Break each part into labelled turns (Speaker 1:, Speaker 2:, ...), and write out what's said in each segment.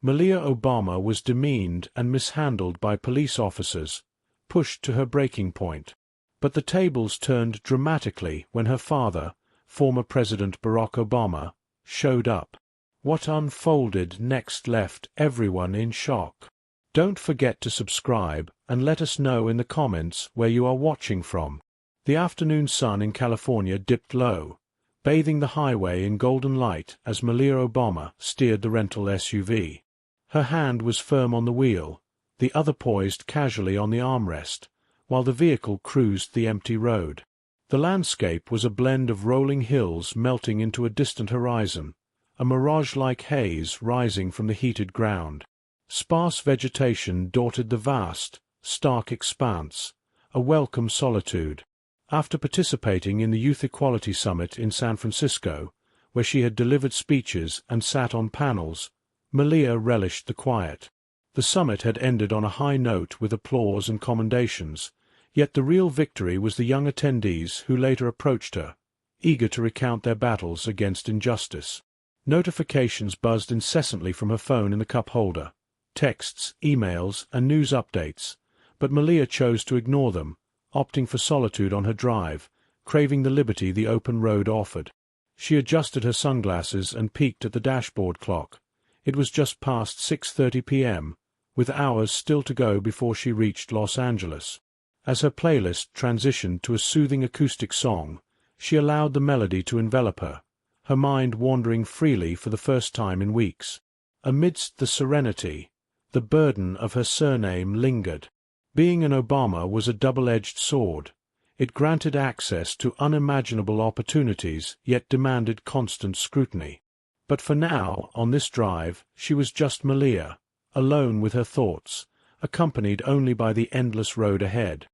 Speaker 1: Malia Obama was demeaned and mishandled by police officers, pushed to her breaking point. But the tables turned dramatically when her father, former President Barack Obama, showed up. What unfolded next left everyone in shock. Don't forget to subscribe and let us know in the comments where you are watching from. The afternoon sun in California dipped low, bathing the highway in golden light as Malia Obama steered the rental SUV. Her hand was firm on the wheel, the other poised casually on the armrest, while the vehicle cruised the empty road. The landscape was a blend of rolling hills melting into a distant horizon, a mirage-like haze rising from the heated ground. Sparse vegetation dotted the vast, stark expanse, a welcome solitude. After participating in the Youth Equality Summit in San Francisco, where she had delivered speeches and sat on panels, Malia relished the quiet. The summit had ended on a high note with applause and commendations, yet the real victory was the young attendees who later approached her, eager to recount their battles against injustice. Notifications buzzed incessantly from her phone in the cup holder, texts, emails, and news updates, but Malia chose to ignore them, opting for solitude on her drive, craving the liberty the open road offered. She adjusted her sunglasses and peeked at the dashboard clock. It was just past 6:30 p.m., with hours still to go before she reached Los Angeles. As her playlist transitioned to a soothing acoustic song, she allowed the melody to envelop her, her mind wandering freely for the first time in weeks. Amidst the serenity, the burden of her surname lingered. Being an Obama was a double-edged sword. It granted access to unimaginable opportunities, yet demanded constant scrutiny. But for now, on this drive, she was just Malia, alone with her thoughts, accompanied only by the endless road ahead.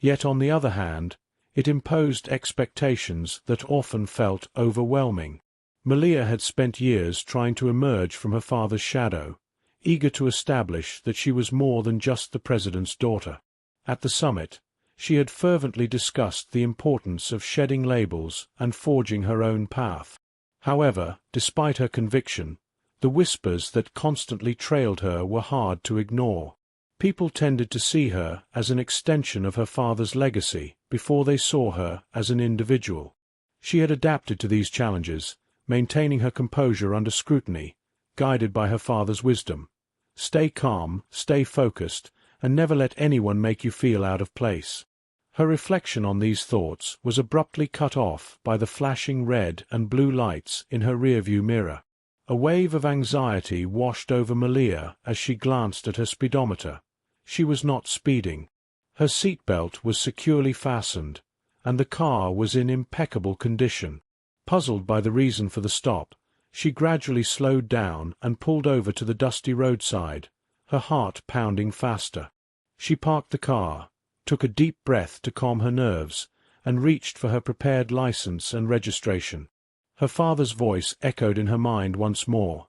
Speaker 1: Yet on the other hand, it imposed expectations that often felt overwhelming. Malia had spent years trying to emerge from her father's shadow, eager to establish that she was more than just the president's daughter. At the summit, she had fervently discussed the importance of shedding labels and forging her own path. However, despite her conviction, the whispers that constantly trailed her were hard to ignore. People tended to see her as an extension of her father's legacy before they saw her as an individual. She had adapted to these challenges, maintaining her composure under scrutiny, guided by her father's wisdom. Stay calm, stay focused, and never let anyone make you feel out of place. Her reflection on these thoughts was abruptly cut off by the flashing red and blue lights in her rearview mirror. A wave of anxiety washed over Malia as she glanced at her speedometer. She was not speeding. Her seatbelt was securely fastened, and the car was in impeccable condition. Puzzled by the reason for the stop, she gradually slowed down and pulled over to the dusty roadside, her heart pounding faster. She parked the car, took a deep breath to calm her nerves, and reached for her prepared license and registration. Her father's voice echoed in her mind once more.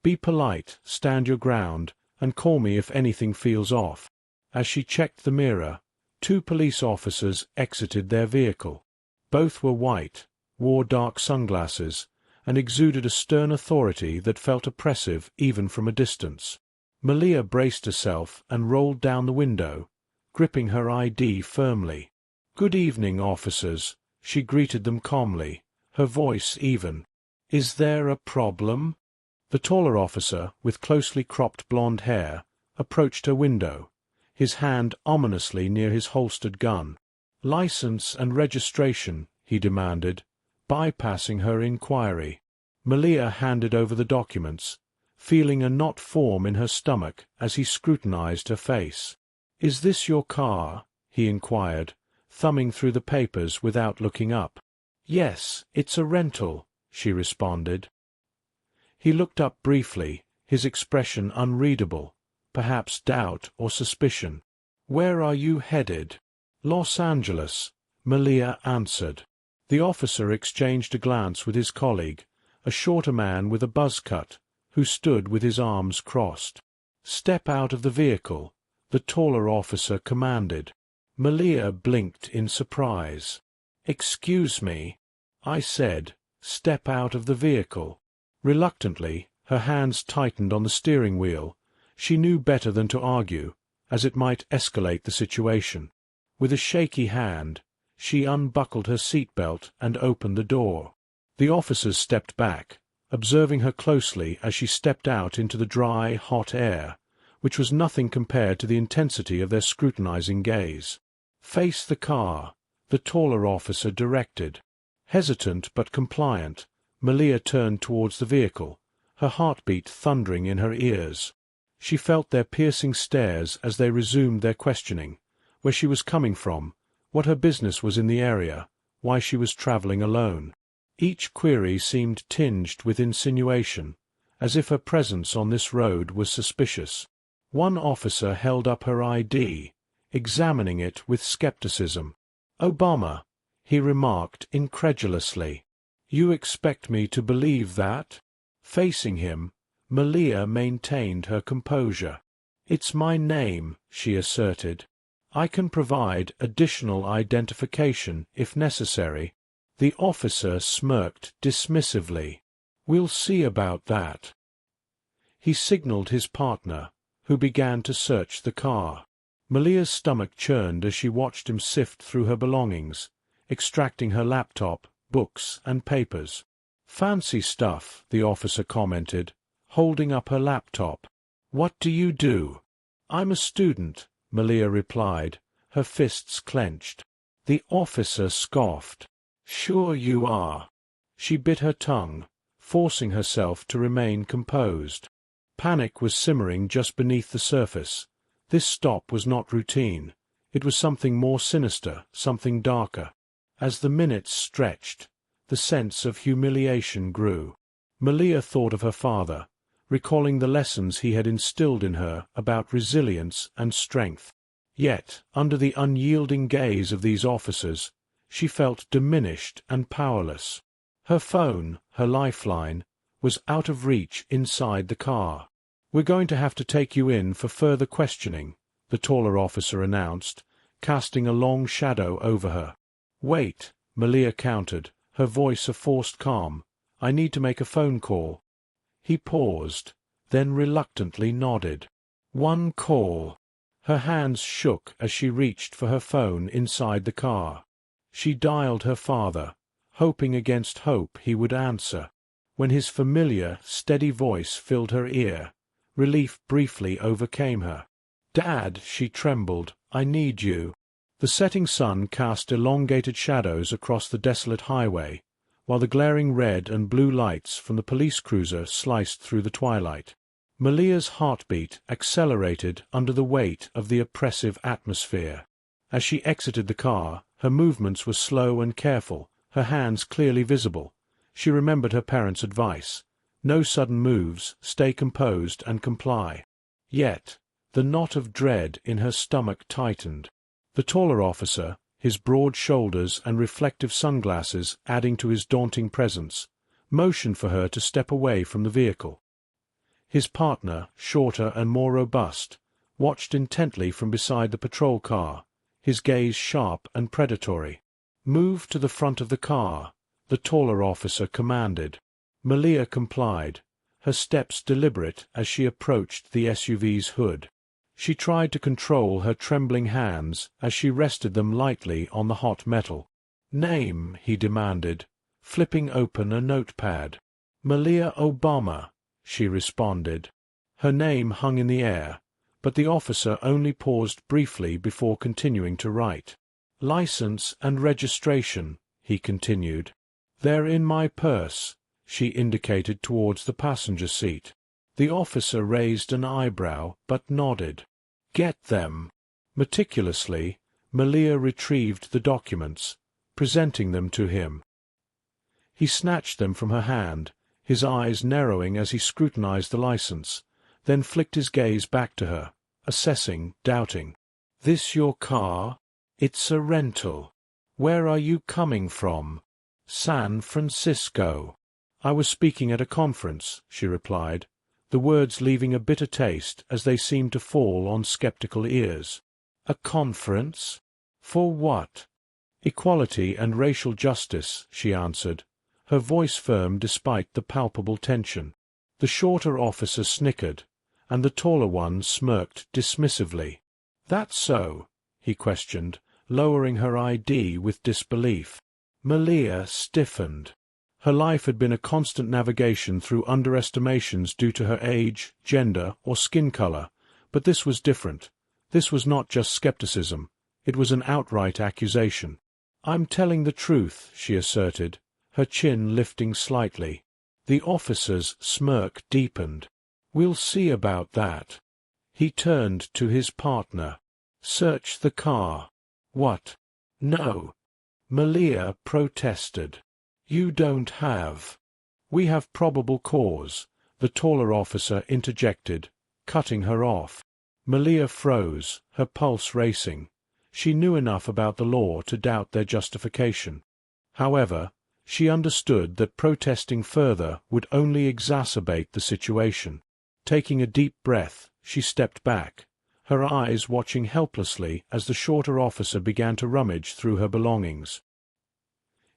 Speaker 1: "Be polite, stand your ground, and call me if anything feels off." As she checked the mirror, 2 police officers exited their vehicle. Both were white, wore dark sunglasses, and exuded a stern authority that felt oppressive even from a distance. Malia braced herself and rolled down the window, gripping her ID firmly. "Good evening, officers," she greeted them calmly, her voice even. "Is there a problem?" The taller officer, with closely cropped blonde hair, approached her window, his hand ominously near his holstered gun. "License and registration," he demanded, bypassing her inquiry. Malia handed over the documents, feeling a knot form in her stomach as he scrutinized her face. "Is this your car?" he inquired, thumbing through the papers without looking up. "Yes, it's a rental," she responded. He looked up briefly, his expression unreadable, perhaps doubt or suspicion. "Where are you headed?" "Los Angeles," Malia answered. The officer exchanged a glance with his colleague, a shorter man with a buzz cut, who stood with his arms crossed. "Step out of the vehicle," the taller officer commanded. Malia blinked in surprise. "Excuse me," I said, "step out of the vehicle." Reluctantly, Her hands tightened on the steering wheel. She knew better than to argue, as it might escalate the situation. With a shaky hand, she unbuckled her seatbelt and opened the door. The officers stepped back, observing her closely as she stepped out into the dry, hot air, which was nothing compared to the intensity of their scrutinizing gaze. "Face the car," the taller officer directed. Hesitant but compliant, Malia turned towards the vehicle, her heartbeat thundering in her ears. She felt their piercing stares as they resumed their questioning, where she was coming from, what her business was in the area, why she was traveling alone. Each query seemed tinged with insinuation, as if her presence on this road was suspicious. One officer held up her ID, examining it with skepticism. "Obama," he remarked incredulously. "You expect me to believe that?" Facing him, Malia maintained her composure. "It's my name," she asserted. "I can provide additional identification if necessary." The officer smirked dismissively. "We'll see about that." He signaled his partner, who began to search the car. Malia's stomach churned as she watched him sift through her belongings, extracting her laptop, books, and papers. "Fancy stuff," the officer commented, holding up her laptop. "What do you do?" "I'm a student," Malia replied, her fists clenched. The officer scoffed. "Sure you are." She bit her tongue, forcing herself to remain composed. Panic was simmering just beneath the surface. This stop was not routine. It was something more sinister, something darker. As the minutes stretched, the sense of humiliation grew. Malia thought of her father, recalling the lessons he had instilled in her about resilience and strength. Yet, under the unyielding gaze of these officers, she felt diminished and powerless. Her phone, her lifeline, was out of reach inside the car. "We're going to have to take you in for further questioning," the taller officer announced, casting a long shadow over her. "Wait," Malia countered, her voice a forced calm. "I need to make a phone call." He paused, then reluctantly nodded. "One call." Her hands shook as she reached for her phone inside the car. She dialed her father, hoping against hope he would answer. When his familiar, steady voice filled her ear, relief briefly overcame her. "Dad," she trembled, "I need you." The setting sun cast elongated shadows across the desolate highway, while the glaring red and blue lights from the police cruiser sliced through the twilight. Malia's heartbeat accelerated under the weight of the oppressive atmosphere. As she exited the car, her movements were slow and careful, her hands clearly visible. She remembered her parents' advice. No sudden moves, stay composed and comply. Yet, the knot of dread in her stomach tightened. The taller officer, his broad shoulders and reflective sunglasses adding to his daunting presence, motioned for her to step away from the vehicle. His partner, shorter and more robust, watched intently from beside the patrol car, his gaze sharp and predatory. "Move to the front of the car," the taller officer commanded. Malia complied, her steps deliberate as she approached the SUV's hood. She tried to control her trembling hands as she rested them lightly on the hot metal. "Name," he demanded, flipping open a notepad. "Malia Obama," she responded. Her name hung in the air, but the officer only paused briefly before continuing to write. "License and registration," he continued. "They're in my purse," she indicated towards the passenger seat. The officer raised an eyebrow, but nodded. "Get them." Meticulously, Malia retrieved the documents, presenting them to him. He snatched them from her hand, his eyes narrowing as he scrutinized the license, then flicked his gaze back to her, assessing, doubting. "This your car? It's a rental. Where are you coming from?" "San Francisco." "I was speaking at a conference," she replied, the words leaving a bitter taste as they seemed to fall on skeptical ears. "A conference? For what?" "Equality and racial justice," she answered, her voice firm despite the palpable tension. The shorter officer snickered, and the taller one smirked dismissively. "That's so?" he questioned, lowering her ID with disbelief. Malia stiffened. Her life had been a constant navigation through underestimations due to her age, gender, or skin color, but this was different. This was not just skepticism, it was an outright accusation. "I'm telling the truth," she asserted, her chin lifting slightly. The officer's smirk deepened. "We'll see about that." He turned to his partner. "Search the car." "What?" "No." Malia protested. "You don't have." "We have probable cause," the taller officer interjected, cutting her off. Malia froze, her pulse racing. She knew enough about the law to doubt their justification. However, she understood that protesting further would only exacerbate the situation. Taking a deep breath, she stepped back, her eyes watching helplessly as the shorter officer began to rummage through her belongings.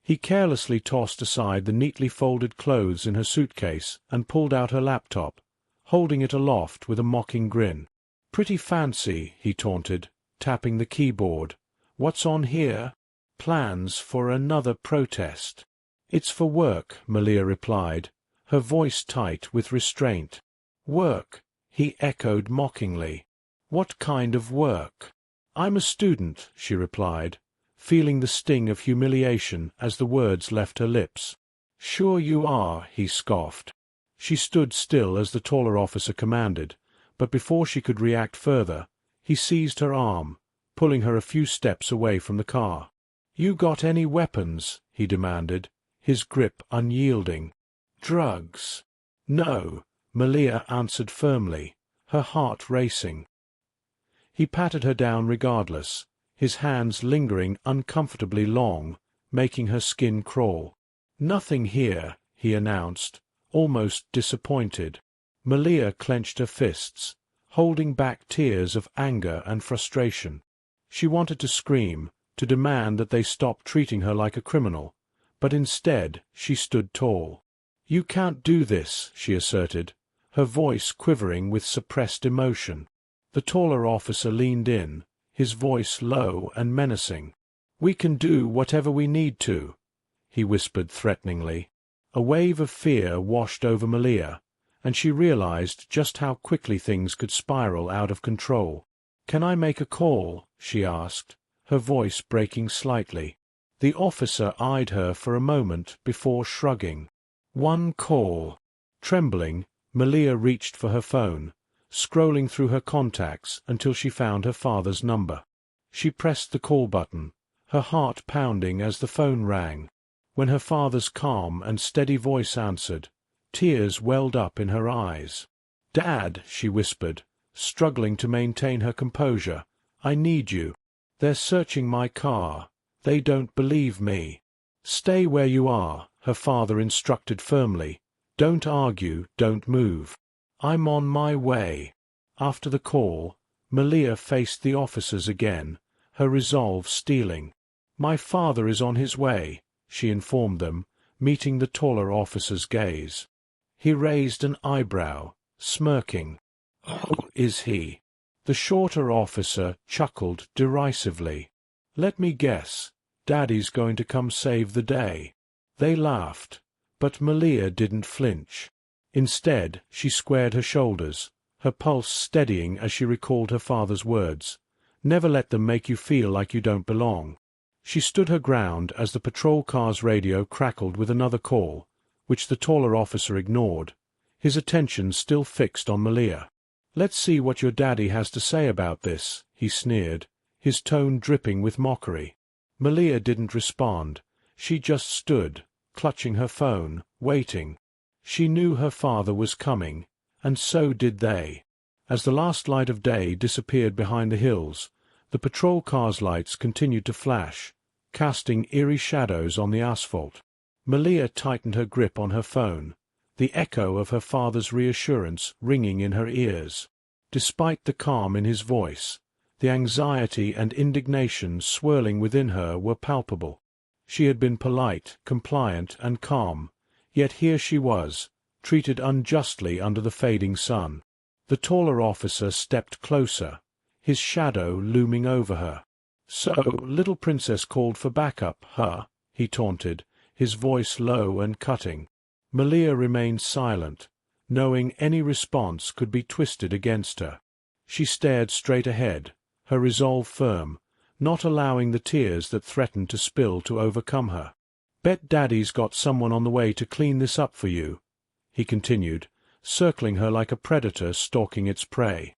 Speaker 1: He carelessly tossed aside the neatly folded clothes in her suitcase and pulled out her laptop, holding it aloft with a mocking grin. "Pretty fancy," he taunted, tapping the keyboard. "What's on here?" "Plans for another protest." "It's for work," Malia replied, her voice tight with restraint. "Work?" he echoed mockingly. "What kind of work?" "I'm a student," she replied, feeling the sting of humiliation as the words left her lips. "Sure you are," he scoffed. She stood still as the taller officer commanded, but before she could react further, he seized her arm, pulling her a few steps away from the car. "You got any weapons?" he demanded, his grip unyielding. "Drugs?" "No," Malia answered firmly, her heart racing. He patted her down regardless, his hands lingering uncomfortably long, making her skin crawl. "Nothing here," he announced, almost disappointed. Malia clenched her fists, holding back tears of anger and frustration. She wanted to scream, to demand that they stop treating her like a criminal, but instead she stood tall. "You can't do this," she asserted, her voice quivering with suppressed emotion. The taller officer leaned in, his voice low and menacing. "We can do whatever we need to," he whispered threateningly. A wave of fear washed over Malia, and she realized just how quickly things could spiral out of control. "Can I make a call?" she asked, her voice breaking slightly. The officer eyed her for a moment before shrugging. "One call." Trembling, Malia reached for her phone, scrolling through her contacts until she found her father's number. She pressed the call button, her heart pounding as the phone rang. When her father's calm and steady voice answered, tears welled up in her eyes. "Dad," she whispered, struggling to maintain her composure, "I need you. They're searching my car. They don't believe me." "Stay where you are," her father instructed firmly. "Don't argue, don't move." "I'm on my way." After the call, Malia faced the officers again, her resolve steeling. "My father is on his way," she informed them, meeting the taller officer's gaze. He raised an eyebrow, smirking. "Oh, is he?" The shorter officer chuckled derisively. "Let me guess, Daddy's going to come save the day." They laughed, but Malia didn't flinch. Instead, she squared her shoulders, her pulse steadying as she recalled her father's words. "Never let them make you feel like you don't belong." She stood her ground as the patrol car's radio crackled with another call, which the taller officer ignored, his attention still fixed on Malia. "Let's see what your daddy has to say about this," he sneered, his tone dripping with mockery. Malia didn't respond. She just stood, clutching her phone, waiting. She knew her father was coming, and so did they. As the last light of day disappeared behind the hills, the patrol car's lights continued to flash, casting eerie shadows on the asphalt. Malia tightened her grip on her phone, the echo of her father's reassurance ringing in her ears. Despite the calm in his voice, the anxiety and indignation swirling within her were palpable. She had been polite, compliant, and calm, yet here she was, treated unjustly under the fading sun. The taller officer stepped closer, his shadow looming over her. "So, little princess called for backup, huh?" he taunted, his voice low and cutting. Malia remained silent, knowing any response could be twisted against her. She stared straight ahead, her resolve firm, not allowing the tears that threatened to spill to overcome her. "Bet Daddy's got someone on the way to clean this up for you," he continued, circling her like a predator stalking its prey.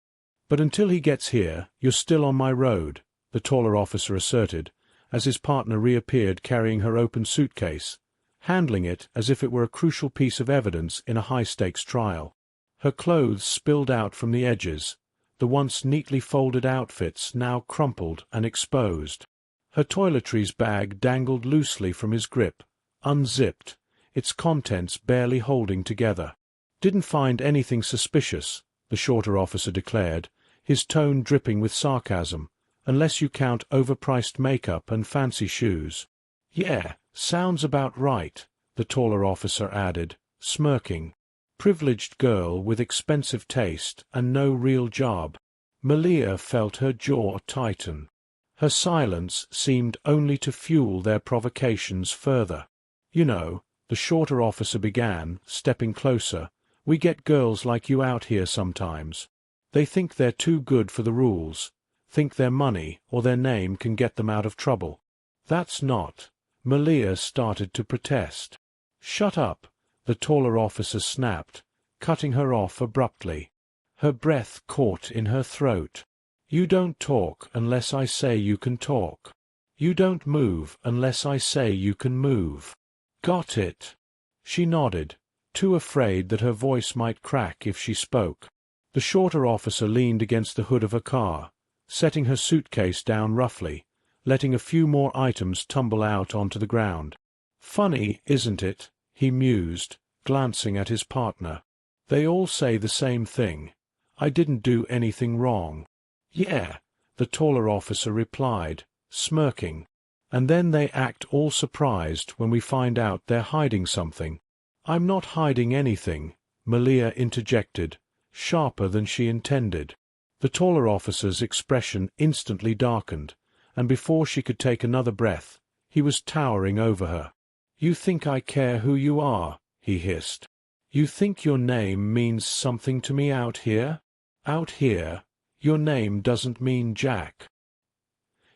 Speaker 1: "But until he gets here, you're still on my road," the taller officer asserted, as his partner reappeared carrying her open suitcase, handling it as if it were a crucial piece of evidence in a high-stakes trial. Her clothes spilled out from the edges, the once neatly folded outfits now crumpled and exposed. Her toiletries bag dangled loosely from his grip, unzipped, its contents barely holding together. "Didn't find anything suspicious," the shorter officer declared, his tone dripping with sarcasm, "unless you count overpriced makeup and fancy shoes." "Yeah, sounds about right," the taller officer added, smirking. "Privileged girl with expensive taste and no real job." Malia felt her jaw tighten. Her silence seemed only to fuel their provocations further. "You know," the shorter officer began, stepping closer, "we get girls like you out here sometimes. They think they're too good for the rules, think their money or their name can get them out of trouble. That's not—" Malia started to protest. "Shut up," the taller officer snapped, cutting her off abruptly. Her breath caught in her throat. "You don't talk unless I say you can talk. You don't move unless I say you can move. Got it?" She nodded, too afraid that her voice might crack if she spoke. The shorter officer leaned against the hood of her car, setting her suitcase down roughly, letting a few more items tumble out onto the ground. "Funny, isn't it?" he mused, glancing at his partner. "They all say the same thing. I didn't do anything wrong." "Yeah," the taller officer replied, smirking. "And then they act all surprised when we find out they're hiding something." "I'm not hiding anything," Malia interjected, sharper than she intended. The taller officer's expression instantly darkened, and before she could take another breath, he was towering over her. "You think I care who you are?" he hissed. "You think your name means something to me out here? Out here, your name doesn't mean Jack."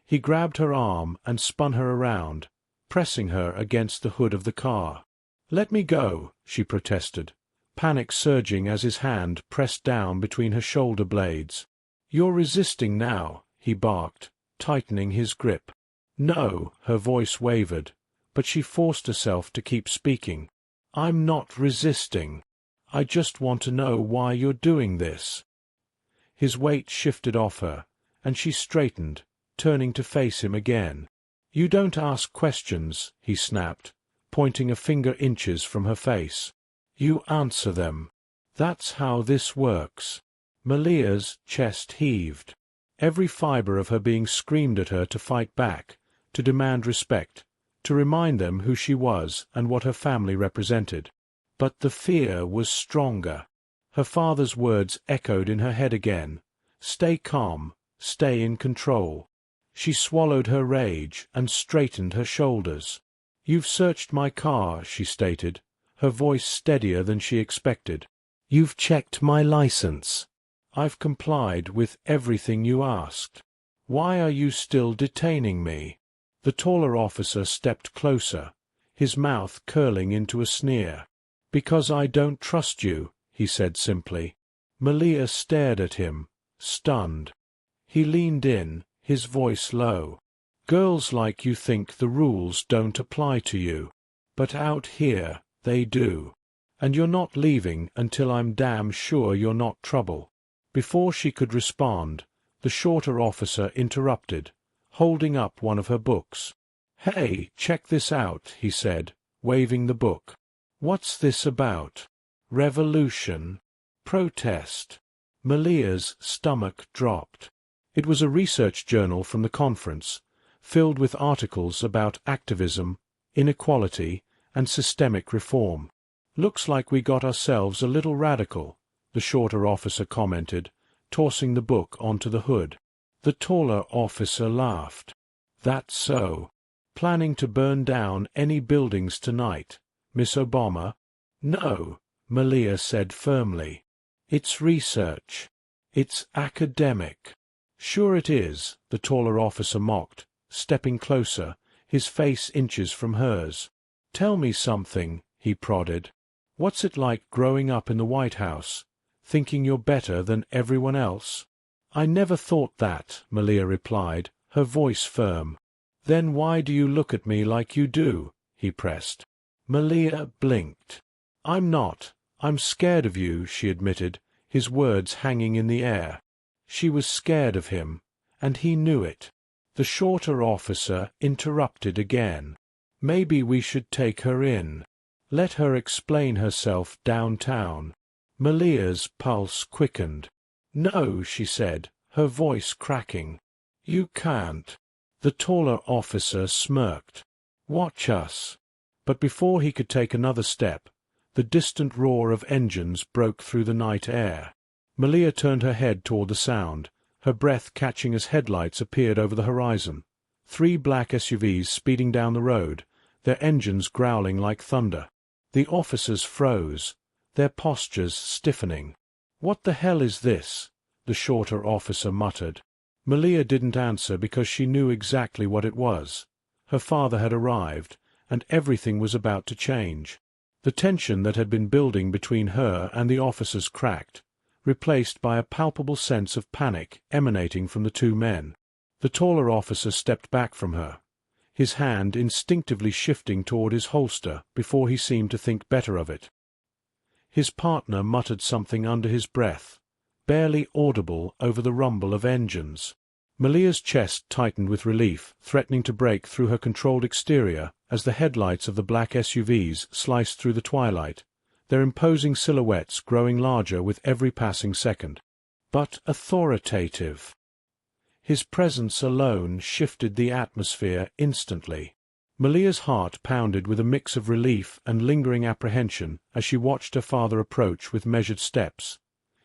Speaker 1: He grabbed her arm and spun her around, pressing her against the hood of the car. "Let me go," she protested, panic surging as his hand pressed down between her shoulder blades. "You're resisting now," he barked, tightening his grip. "No," her voice wavered, but she forced herself to keep speaking. "I'm not resisting. I just want to know why you're doing this." His weight shifted off her, and she straightened, turning to face him again. "You don't ask questions," he snapped, pointing a finger inches from her face. "You answer them. That's how this works." Malia's chest heaved. Every fiber of her being screamed at her to fight back, to demand respect, to remind them who she was and what her family represented. But the fear was stronger. Her father's words echoed in her head again. "Stay calm, stay in control." She swallowed her rage and straightened her shoulders. "You've searched my car," she stated, her voice steadier than she expected. "You've checked my license. I've complied with everything you asked. Why are you still detaining me?" The taller officer stepped closer, his mouth curling into a sneer. "Because I don't trust you," he said simply. Malia stared at him, stunned. He leaned in, his voice low. "Girls like you think the rules don't apply to you. But out here, they do. And you're not leaving until I'm damn sure you're not trouble." Before she could respond, the shorter officer interrupted, holding up one of her books. "Hey, check this out," he said, waving the book. "What's this about? Revolution? Protest?" Malia's stomach dropped. It was a research journal from the conference, filled with articles about activism, inequality, and systemic reform. "Looks like we got ourselves a little radical," the shorter officer commented, tossing the book onto the hood. The taller officer laughed. "That's so. Planning to burn down any buildings tonight, Miss Obama?" "No," Malia said firmly. "It's research. It's academic." "Sure it is," the taller officer mocked, stepping closer, his face inches from hers. "Tell me something," he prodded. "What's it like growing up in the White House, thinking you're better than everyone else?" "I never thought that," Malia replied, her voice firm. "Then why do you look at me like you do?" he pressed. Malia blinked. I'm scared of you," she admitted, his words hanging in the air. She was scared of him, and he knew it. The shorter officer interrupted again. "Maybe we should take her in. Let her explain herself downtown." Malia's pulse quickened. "No," she said, her voice cracking. "You can't." The taller officer smirked. "Watch us." But before he could take another step, the distant roar of engines broke through the night air. Malia turned her head toward the sound, her breath catching as headlights appeared over the horizon. 3 black SUVs speeding down the road, their engines growling like thunder. The officers froze, their postures stiffening. "What the hell is this?" the shorter officer muttered. Malia didn't answer because she knew exactly what it was. Her father had arrived, and everything was about to change. The tension that had been building between her and the officers cracked, replaced by a palpable sense of panic emanating from the 2 men. The taller officer stepped back from her, his hand instinctively shifting toward his holster before he seemed to think better of it. His partner muttered something under his breath, barely audible over the rumble of engines. Malia's chest tightened with relief, threatening to break through her controlled exterior as the headlights of the black SUVs sliced through the twilight, their imposing silhouettes growing larger with every passing second. But authoritative. His presence alone shifted the atmosphere instantly. Malia's heart pounded with a mix of relief and lingering apprehension as she watched her father approach with measured steps,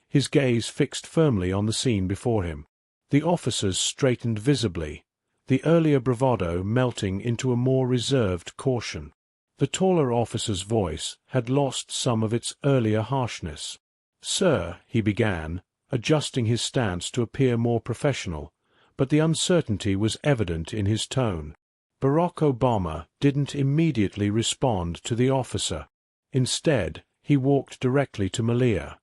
Speaker 1: his gaze fixed firmly on the scene before him. The officers straightened visibly, the earlier bravado melting into a more reserved caution. The taller officer's voice had lost some of its earlier harshness. "Sir," he began, adjusting his stance to appear more professional, but the uncertainty was evident in his tone. Barack Obama didn't immediately respond to the officer. Instead, he walked directly to Malia,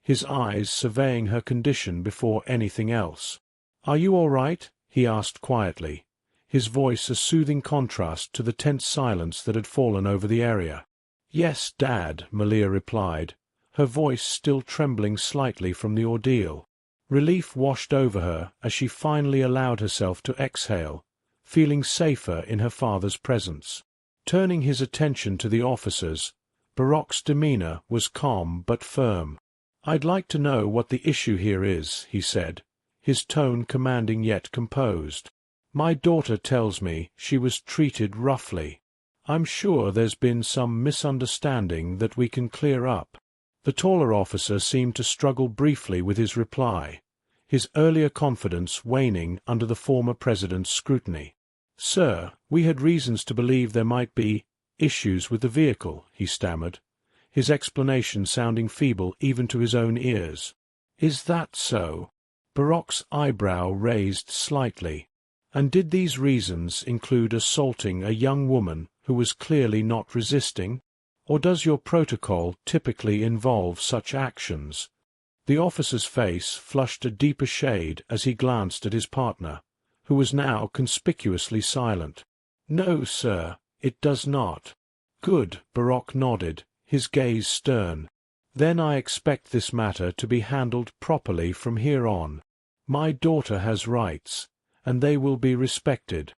Speaker 1: his eyes surveying her condition before anything else. "Are you all right?" he asked quietly, his voice a soothing contrast to the tense silence that had fallen over the area. "Yes, Dad," Malia replied, her voice still trembling slightly from the ordeal. Relief washed over her as she finally allowed herself to exhale, feeling safer in her father's presence. Turning his attention to the officers, Barack's demeanor was calm but firm. "I'd like to know what the issue here is," he said, his tone commanding yet composed. "My daughter tells me she was treated roughly. I'm sure there's been some misunderstanding that we can clear up." The taller officer seemed to struggle briefly with his reply, his earlier confidence waning under the former president's scrutiny. "Sir, we had reasons to believe there might be issues with the vehicle," he stammered, his explanation sounding feeble even to his own ears. "Is that so?" Barack's eyebrow raised slightly. "And did these reasons include assaulting a young woman who was clearly not resisting? Or does your protocol typically involve such actions?" The officer's face flushed a deeper shade as he glanced at his partner, who was now conspicuously silent. "No, sir, it does not." "Good," Barack nodded, his gaze stern. "Then I expect this matter to be handled properly from here on. My daughter has rights, and they will be respected."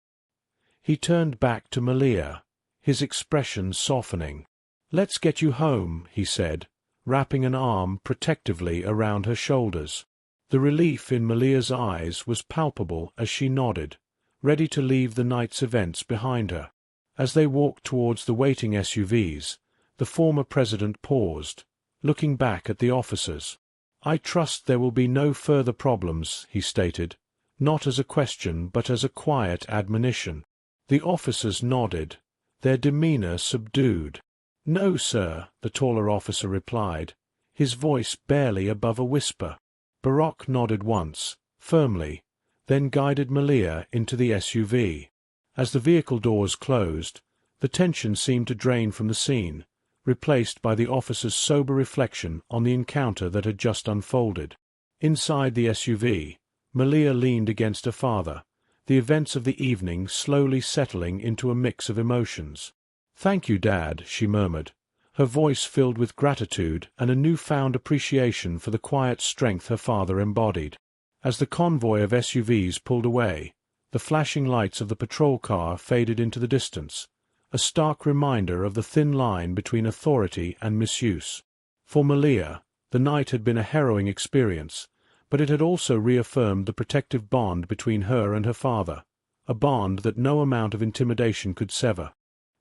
Speaker 1: He turned back to Malia, his expression softening. "Let's get you home," he said, wrapping an arm protectively around her shoulders. The relief in Malia's eyes was palpable as she nodded, ready to leave the night's events behind her. As they walked towards the waiting SUVs, The former president paused, looking back at the officers. "I trust there will be no further problems," he stated, not as a question but as a quiet admonition. The officers nodded, their demeanor subdued. "No, sir," the taller officer replied, his voice barely above a whisper. Barack nodded once, firmly, then guided Malia into the SUV. As the vehicle doors closed, the tension seemed to drain from the scene, replaced by the officer's sober reflection on the encounter that had just unfolded. Inside the SUV, Malia leaned against her father, the events of the evening slowly settling into a mix of emotions. "Thank you, Dad," she murmured, her voice filled with gratitude and a newfound appreciation for the quiet strength her father embodied. As the convoy of SUVs pulled away, the flashing lights of the patrol car faded into the distance, a stark reminder of the thin line between authority and misuse. For Malia, the night had been a harrowing experience, but it had also reaffirmed the protective bond between her and her father, a bond that no amount of intimidation could sever.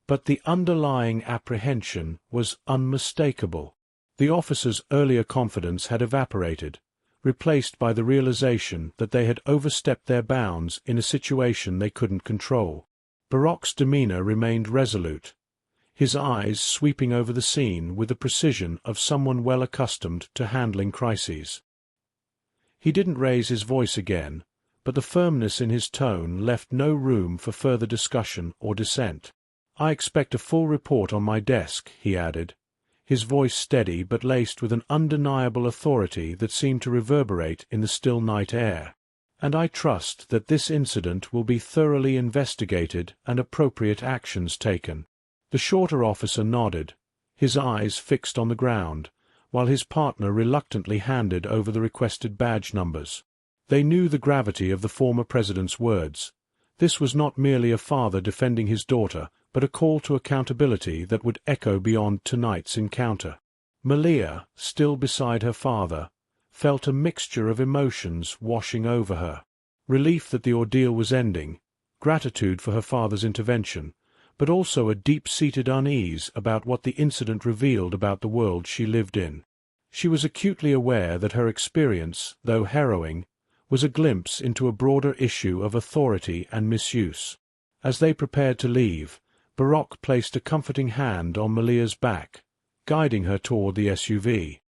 Speaker 1: But the underlying apprehension was unmistakable. The officers' earlier confidence had evaporated, replaced by the realization that they had overstepped their bounds in a situation they couldn't control. Barack's demeanor remained resolute, his eyes sweeping over the scene with the precision of someone well accustomed to handling crises. He didn't raise his voice again, but the firmness in his tone left no room for further discussion or dissent. "I expect a full report on my desk," he added, his voice steady but laced with an undeniable authority that seemed to reverberate in the still night air. "And I trust that this incident will be thoroughly investigated and appropriate actions taken." The shorter officer nodded, his eyes fixed on the ground, while his partner reluctantly handed over the requested badge numbers. They knew the gravity of the former president's words. This was not merely a father defending his daughter, but a call to accountability that would echo beyond tonight's encounter. Malia, still beside her father, felt a mixture of emotions washing over her. Relief that the ordeal was ending, gratitude for her father's intervention, but also a deep-seated unease about what the incident revealed about the world she lived in. She was acutely aware that her experience, though harrowing, was a glimpse into a broader issue of authority and misuse. As they prepared to leave, Barack placed a comforting hand on Malia's back, guiding her toward the SUV.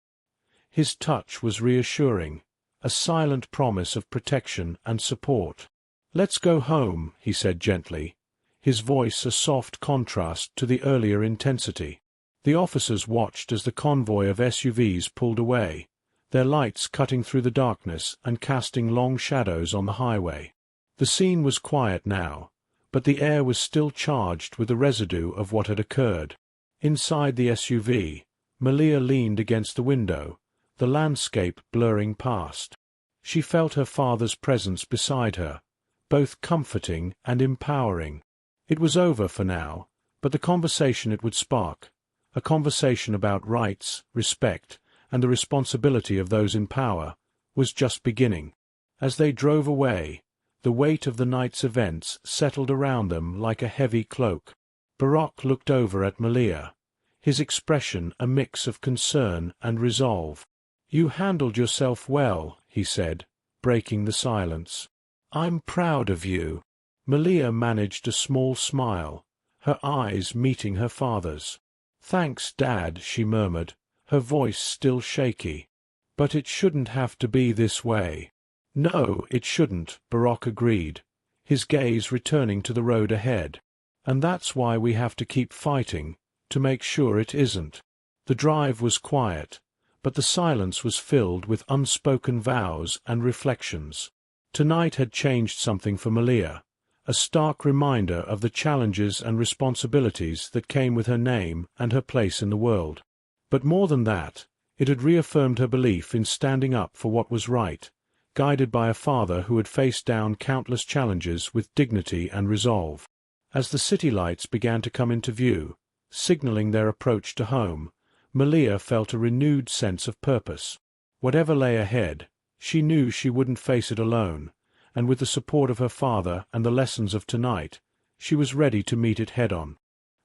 Speaker 1: His touch was reassuring, a silent promise of protection and support. "Let's go home," he said gently, his voice a soft contrast to the earlier intensity. The officers watched as the convoy of SUVs pulled away, their lights cutting through the darkness and casting long shadows on the highway. The scene was quiet now, but the air was still charged with the residue of what had occurred. Inside the SUV, Malia leaned against the window, the landscape blurring past. She felt her father's presence beside her, both comforting and empowering. It was over for now, but the conversation it would spark, a conversation about rights, respect, and the responsibility of those in power, was just beginning. As they drove away, the weight of the night's events settled around them like a heavy cloak. Barack looked over at Malia, his expression a mix of concern and resolve. "You handled yourself well," he said, breaking the silence. "I'm proud of you." Malia managed a small smile, her eyes meeting her father's. "Thanks, Dad," she murmured, her voice still shaky. "But it shouldn't have to be this way." "No, it shouldn't," Barack agreed, his gaze returning to the road ahead. "And that's why we have to keep fighting, to make sure it isn't." The drive was quiet, but the silence was filled with unspoken vows and reflections. Tonight had changed something for Malia, a stark reminder of the challenges and responsibilities that came with her name and her place in the world. But more than that, it had reaffirmed her belief in standing up for what was right, guided by a father who had faced down countless challenges with dignity and resolve. As the city lights began to come into view, signaling their approach to home, Malia felt a renewed sense of purpose. Whatever lay ahead, she knew she wouldn't face it alone, and with the support of her father and the lessons of tonight, she was ready to meet it head-on.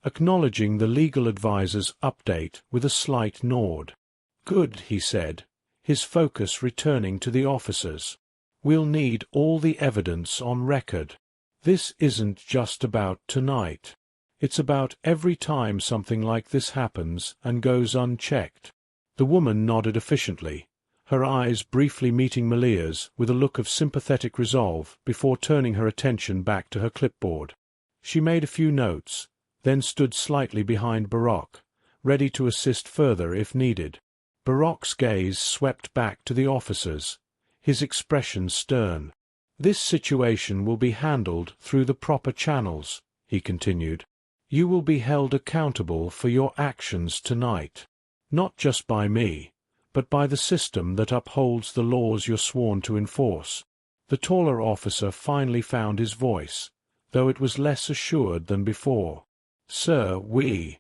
Speaker 1: acknowledging the legal advisor's update with a slight nod. "Good," he said, his focus returning to the officers. "We'll need all the evidence on record. This isn't just about tonight. It's about every time something like this happens and goes unchecked." The woman nodded efficiently, her eyes briefly meeting Malia's with a look of sympathetic resolve before turning her attention back to her clipboard. She made a few notes, then stood slightly behind Barak, ready to assist further if needed. Barak's gaze swept back to the officers, his expression stern. "This situation will be handled through the proper channels," he continued. "You will be held accountable for your actions tonight. Not just by me, but by the system that upholds the laws you're sworn to enforce." The taller officer finally found his voice, though it was less assured than before. "Sir, we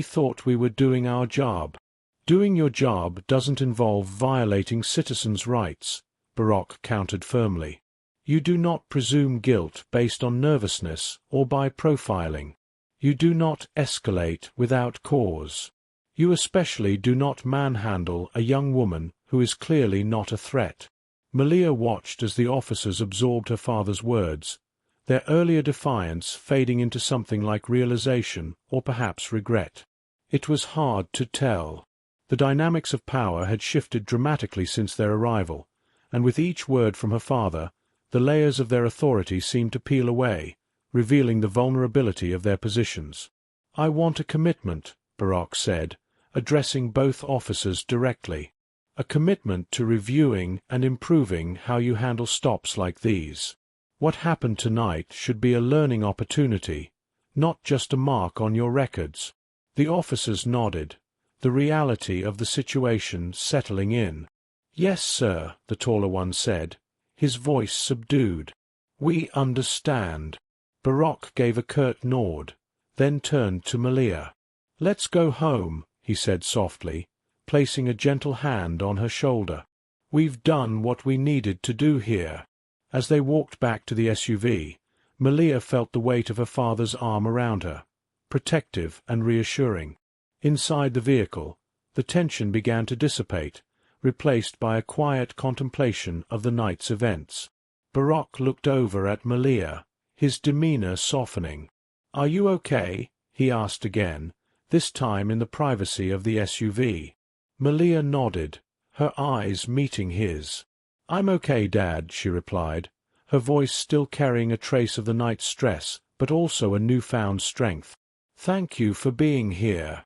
Speaker 1: thought we were doing our job." "Doing your job doesn't involve violating citizens' rights," Barak countered firmly. "You do not presume guilt based on nervousness or by profiling. You do not escalate without cause. You especially do not manhandle a young woman who is clearly not a threat." Malia watched as the officers absorbed her father's words, their earlier defiance fading into something like realization or perhaps regret. It was hard to tell. The dynamics of power had shifted dramatically since their arrival, and with each word from her father, the layers of their authority seemed to peel away, revealing the vulnerability of their positions. "I want a commitment," Barak said, addressing both officers directly. "A commitment to reviewing and improving how you handle stops like these. What happened tonight should be a learning opportunity, not just a mark on your records." The officers nodded, the reality of the situation settling in. "Yes, sir," the taller one said, his voice subdued. "We understand." Barak gave a curt nod, then turned to Malia. "Let's go home," he said softly, placing a gentle hand on her shoulder. "We've done what we needed to do here." As they walked back to the SUV, Malia felt the weight of her father's arm around her, protective and reassuring. Inside the vehicle, the tension began to dissipate, replaced by a quiet contemplation of the night's events. Barak looked over at Malia, his demeanor softening. "Are you okay?" he asked again, this time in the privacy of the SUV. Malia nodded, her eyes meeting his. "I'm okay, Dad," she replied, her voice still carrying a trace of the night's stress, but also a newfound strength. "Thank you for being here."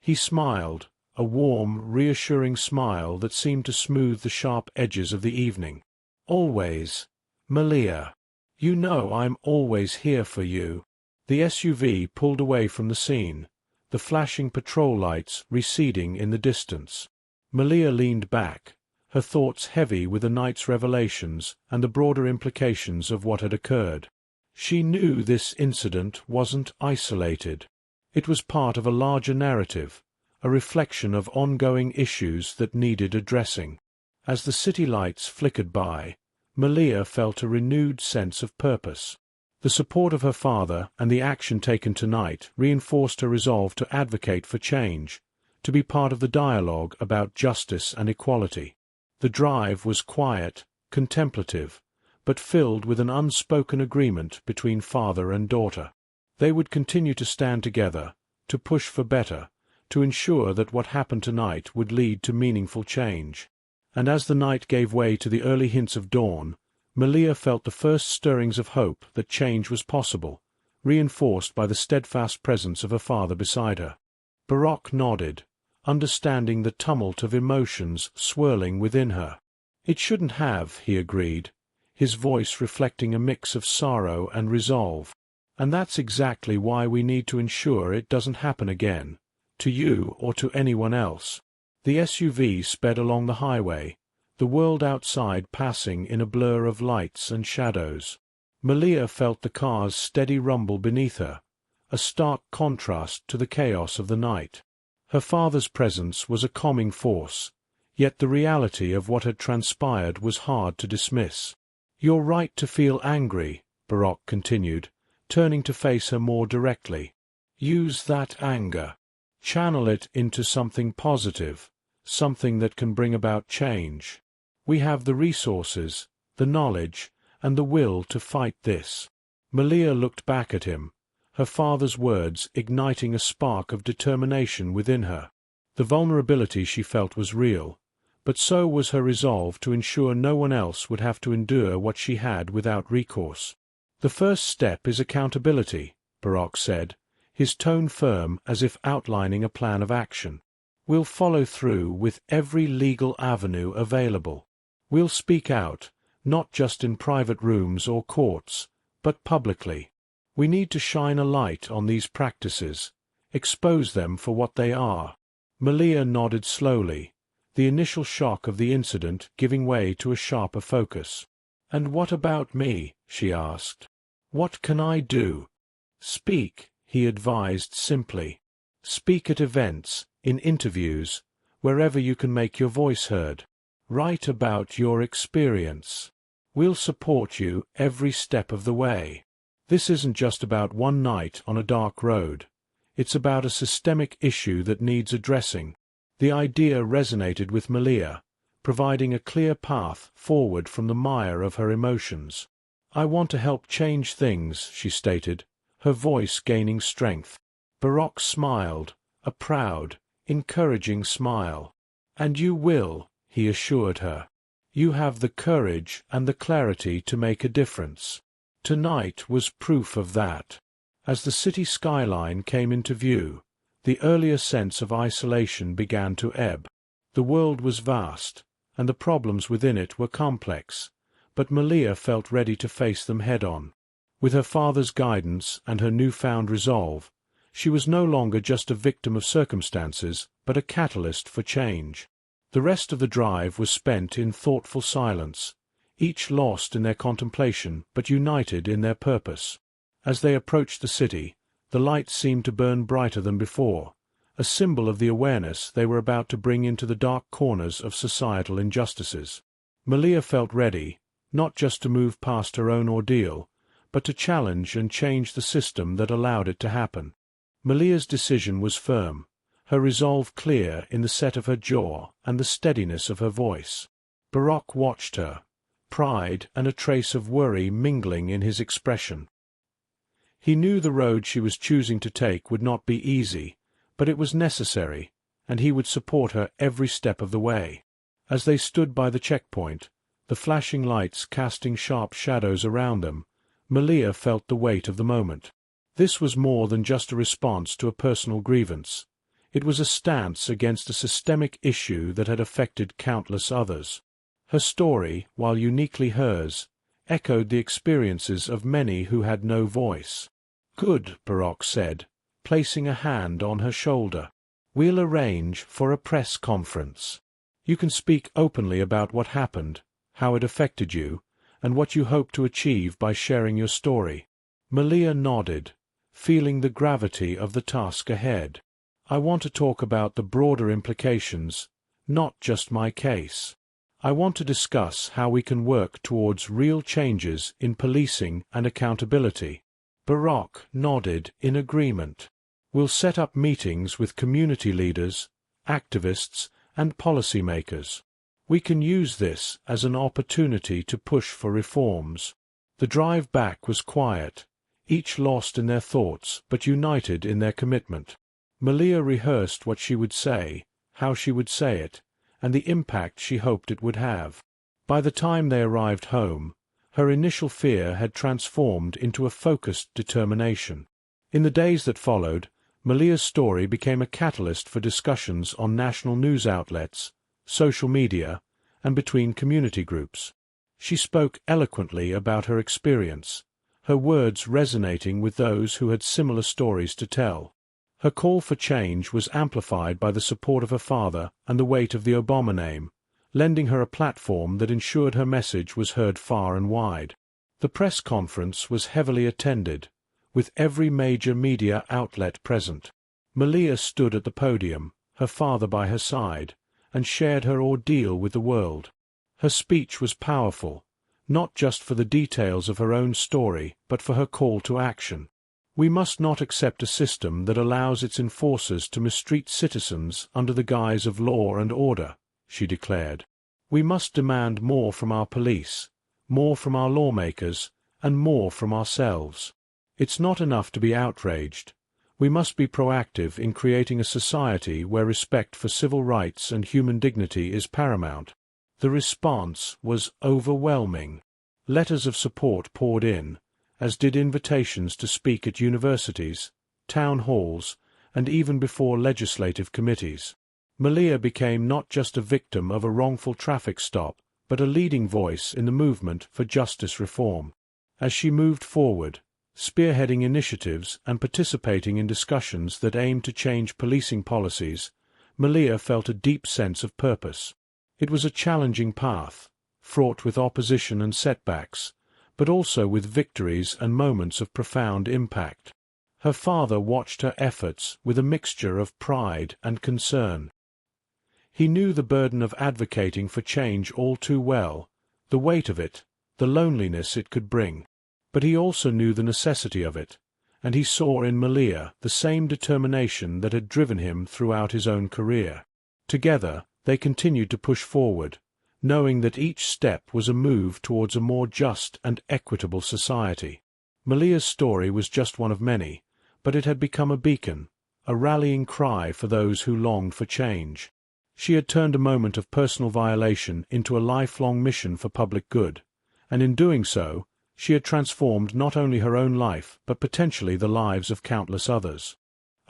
Speaker 1: He smiled, a warm, reassuring smile that seemed to smooth the sharp edges of the evening. "Always, Malia. You know I'm always here for you." The SUV pulled away from the scene, the flashing patrol lights receding in the distance. Malia leaned back, her thoughts heavy with the night's revelations and the broader implications of what had occurred. She knew this incident wasn't isolated. It was part of a larger narrative, a reflection of ongoing issues that needed addressing. As the city lights flickered by, Malia felt a renewed sense of purpose. The support of her father and the action taken tonight reinforced her resolve to advocate for change, to be part of the dialogue about justice and equality. The drive was quiet, contemplative, but filled with an unspoken agreement between father and daughter. They would continue to stand together, to push for better, to ensure that what happened tonight would lead to meaningful change. And as the night gave way to the early hints of dawn, Malia felt the first stirrings of hope that change was possible, reinforced by the steadfast presence of her father beside her. Barak nodded, understanding the tumult of emotions swirling within her. "It shouldn't have," he agreed, his voice reflecting a mix of sorrow and resolve. "And that's exactly why we need to ensure it doesn't happen again, to you or to anyone else." The SUV sped along the highway, the world outside passing in a blur of lights and shadows. Malia felt the car's steady rumble beneath her, a stark contrast to the chaos of the night. Her father's presence was a calming force, yet the reality of what had transpired was hard to dismiss. "You're right to feel angry," Barak continued, turning to face her more directly. Use that anger. Channel it into something positive, something that can bring about change. We have the resources, the knowledge, and the will to fight this. Malia looked back at him, her father's words igniting a spark of determination within her. The vulnerability she felt was real, but so was her resolve to ensure no one else would have to endure what she had without recourse. The first step is accountability, Barack said, his tone firm as if outlining a plan of action. We'll follow through with every legal avenue available. We'll speak out, not just in private rooms or courts, but publicly. We need to shine a light on these practices, expose them for what they are. Malia nodded slowly, the initial shock of the incident giving way to a sharper focus. "And what about me?" she asked. "What can I do?" "Speak," he advised simply. "Speak at events, in interviews, wherever you can make your voice heard. Write about your experience. We'll support you every step of the way. This isn't just about one night on a dark road. It's about a systemic issue that needs addressing." The idea resonated with Malia, providing a clear path forward from the mire of her emotions. "I want to help change things," she stated, her voice gaining strength. Barack smiled, a proud, encouraging smile. "And you will," he assured her. "You have the courage and the clarity to make a difference." Tonight was proof of that. As the city skyline came into view, the earlier sense of isolation began to ebb. The world was vast, and the problems within it were complex, but Malia felt ready to face them head-on. With her father's guidance and her newfound resolve, she was no longer just a victim of circumstances, but a catalyst for change. The rest of the drive was spent in thoughtful silence, each lost in their contemplation but united in their purpose. As they approached the city, the lights seemed to burn brighter than before, a symbol of the awareness they were about to bring into the dark corners of societal injustices. Malia felt ready, not just to move past her own ordeal, but to challenge and change the system that allowed it to happen. Malia's decision was firm, her resolve clear in the set of her jaw and the steadiness of her voice. Barack watched her, pride and a trace of worry mingling in his expression. He knew the road she was choosing to take would not be easy, but it was necessary, and he would support her every step of the way. As they stood by the checkpoint, the flashing lights casting sharp shadows around them, Malia felt the weight of the moment. This was more than just a response to a personal grievance. It was a stance against a systemic issue that had affected countless others. Her story, while uniquely hers, echoed the experiences of many who had no voice. "Good," Barack said, placing a hand on her shoulder. "We'll arrange for a press conference. You can speak openly about what happened, how it affected you, and what you hope to achieve by sharing your story." Malia nodded, feeling the gravity of the task ahead. "I want to talk about the broader implications, not just my case. I want to discuss how we can work towards real changes in policing and accountability." Barack nodded in agreement. "We'll set up meetings with community leaders, activists, and policymakers. We can use this as an opportunity to push for reforms." The drive back was quiet, each lost in their thoughts but united in their commitment. Malia rehearsed what she would say, how she would say it, and the impact she hoped it would have. By the time they arrived home, her initial fear had transformed into a focused determination. In the days that followed, Malia's story became a catalyst for discussions on national news outlets, social media, and between community groups. She spoke eloquently about her experience, her words resonating with those who had similar stories to tell. Her call for change was amplified by the support of her father and the weight of the Obama name, lending her a platform that ensured her message was heard far and wide. The press conference was heavily attended, with every major media outlet present. Malia stood at the podium, her father by her side, and shared her ordeal with the world. Her speech was powerful, not just for the details of her own story, but for her call to action. We must not accept a system that allows its enforcers to mistreat citizens under the guise of law and order, she declared. We must demand more from our police, more from our lawmakers, and more from ourselves. It's not enough to be outraged. We must be proactive in creating a society where respect for civil rights and human dignity is paramount. The response was overwhelming. Letters of support poured in, as did invitations to speak at universities, town halls, and even before legislative committees. Malia became not just a victim of a wrongful traffic stop, but a leading voice in the movement for justice reform. As she moved forward, spearheading initiatives and participating in discussions that aimed to change policing policies, Malia felt a deep sense of purpose. It was a challenging path, fraught with opposition and setbacks, but also with victories and moments of profound impact. Her father watched her efforts with a mixture of pride and concern. He knew the burden of advocating for change all too well, the weight of it, the loneliness it could bring. But he also knew the necessity of it, and he saw in Malia the same determination that had driven him throughout his own career. Together, they continued to push forward, knowing that each step was a move towards a more just and equitable society. Malia's story was just one of many, but it had become a beacon, a rallying cry for those who longed for change. She had turned a moment of personal violation into a lifelong mission for public good, and in doing so, she had transformed not only her own life but potentially the lives of countless others.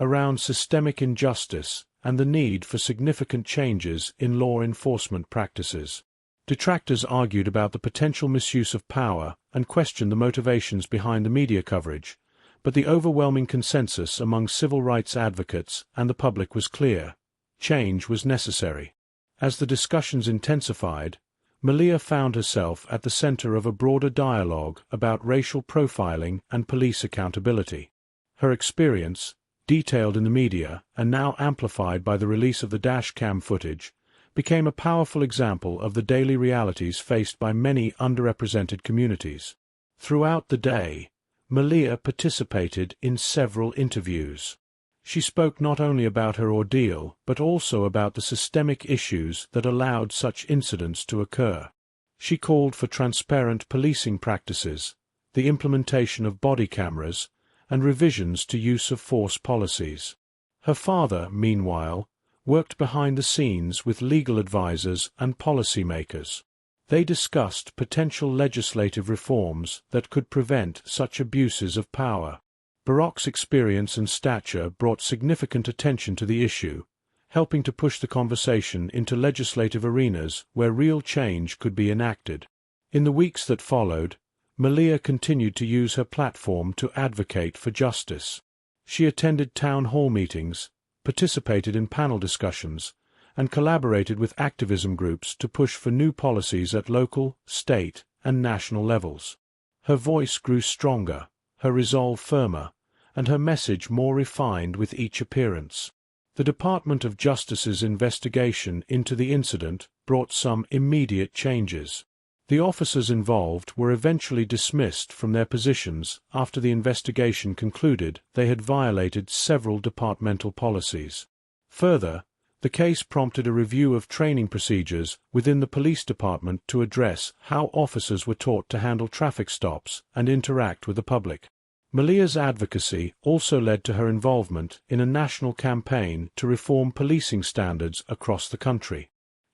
Speaker 1: Around systemic injustice and the need for significant changes in law enforcement practices. Detractors argued about the potential misuse of power and questioned the motivations behind the media coverage, but the overwhelming consensus among civil rights advocates and the public was clear: change was necessary. As the discussions intensified, Malia found herself at the center of a broader dialogue about racial profiling and police accountability. Her experience, detailed in the media and now amplified by the release of the dash-cam footage, became a powerful example of the daily realities faced by many underrepresented communities. Throughout the day, Malia participated in several interviews. She spoke not only about her ordeal, but also about the systemic issues that allowed such incidents to occur. She called for transparent policing practices, the implementation of body cameras, and revisions to use-of-force policies. Her father, meanwhile, worked behind the scenes with legal advisors and policymakers. They discussed potential legislative reforms that could prevent such abuses of power. Barack's experience and stature brought significant attention to the issue, helping to push the conversation into legislative arenas where real change could be enacted. In the weeks that followed, Malia continued to use her platform to advocate for justice. She attended town hall meetings, participated in panel discussions, and collaborated with activism groups to push for new policies at local, state, and national levels. Her voice grew stronger, her resolve firmer, and her message more refined with each appearance. The Department of Justice's investigation into the incident brought some immediate changes. The officers involved were eventually dismissed from their positions after the investigation concluded they had violated several departmental policies. Further, the case prompted a review of training procedures within the police department to address how officers were taught to handle traffic stops and interact with the public. Malia's advocacy also led to her involvement in a national campaign to reform policing standards across the country.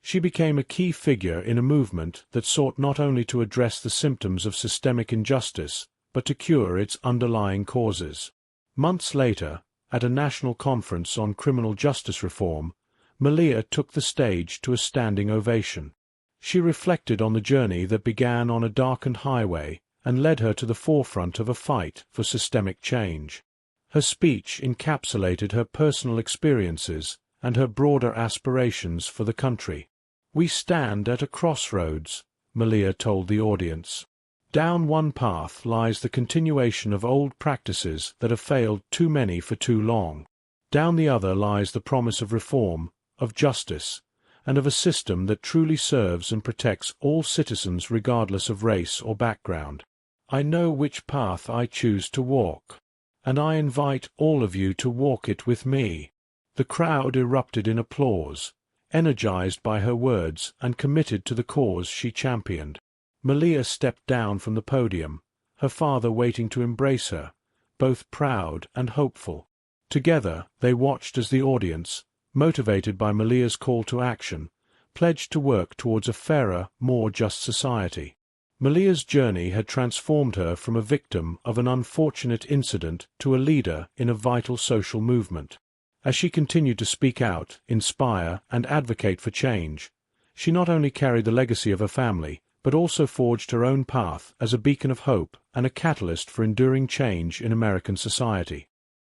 Speaker 1: She became a key figure in a movement that sought not only to address the symptoms of systemic injustice, but to cure its underlying causes. Months later, at a national conference on criminal justice reform, Malia took the stage to a standing ovation. She reflected on the journey that began on a darkened highway and led her to the forefront of a fight for systemic change. Her speech encapsulated her personal experiences and her broader aspirations for the country. "We stand at a crossroads," Malia told the audience. "Down one path lies the continuation of old practices that have failed too many for too long. Down the other lies the promise of reform, of justice, and of a system that truly serves and protects all citizens regardless of race or background. I know which path I choose to walk." and I invite all of you to walk it with me." The crowd erupted in applause, energized by her words and committed to the cause she championed. Malia stepped down from the podium, her father waiting to embrace her, both proud and hopeful. Together, they watched as the audience, motivated by Malia's call to action, pledged to work towards a fairer, more just society. Malia's journey had transformed her from a victim of an unfortunate incident to a leader in a vital social movement. As she continued to speak out, inspire, and advocate for change, she not only carried the legacy of her family, but also forged her own path as a beacon of hope and a catalyst for enduring change in American society.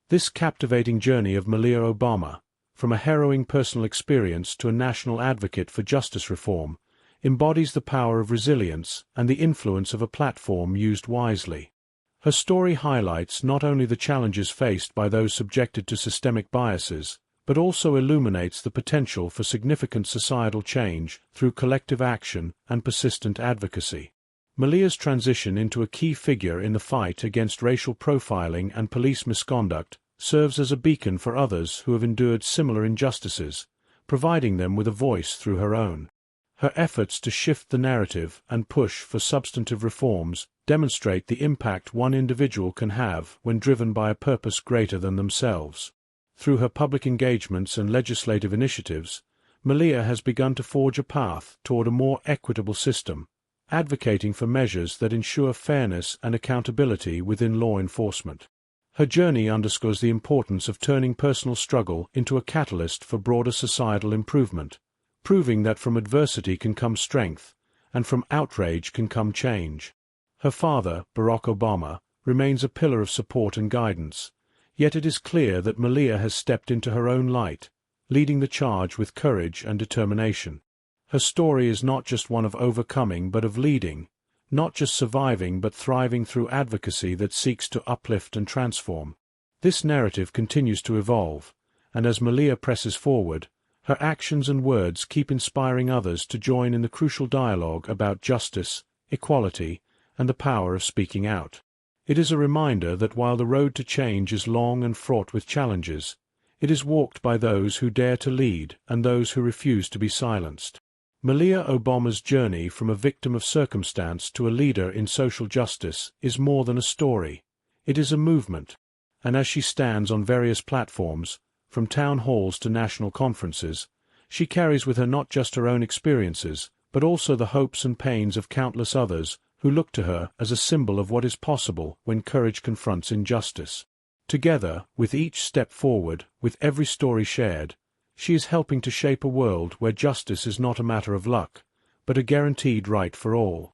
Speaker 1: This captivating journey of Malia Obama, from a harrowing personal experience to a national advocate for justice reform, embodies the power of resilience and the influence of a platform used wisely. Her story highlights not only the challenges faced by those subjected to systemic biases, but also illuminates the potential for significant societal change through collective action and persistent advocacy. Malia's transition into a key figure in the fight against racial profiling and police misconduct serves as a beacon for others who have endured similar injustices, providing them with a voice through her own. Her efforts to shift the narrative and push for substantive reforms demonstrate the impact one individual can have when driven by a purpose greater than themselves. Through her public engagements and legislative initiatives, Malia has begun to forge a path toward a more equitable system, advocating for measures that ensure fairness and accountability within law enforcement. Her journey underscores the importance of turning personal struggle into a catalyst for broader societal improvement, proving that from adversity can come strength, and from outrage can come change. Her father, Barack Obama, remains a pillar of support and guidance, yet it is clear that Malia has stepped into her own light, leading the charge with courage and determination. Her story is not just one of overcoming but of leading, not just surviving but thriving through advocacy that seeks to uplift and transform. This narrative continues to evolve, and as Malia presses forward, her actions and words keep inspiring others to join in the crucial dialogue about justice, equality, and the power of speaking out. It is a reminder that while the road to change is long and fraught with challenges, it is walked by those who dare to lead and those who refuse to be silenced. Malia Obama's journey from a victim of circumstance to a leader in social justice is more than a story. It is a movement, and as she stands on various platforms, from town halls to national conferences, she carries with her not just her own experiences, but also the hopes and pains of countless others who look to her as a symbol of what is possible when courage confronts injustice. Together, with each step forward, with every story shared, she is helping to shape a world where justice is not a matter of luck, but a guaranteed right for all.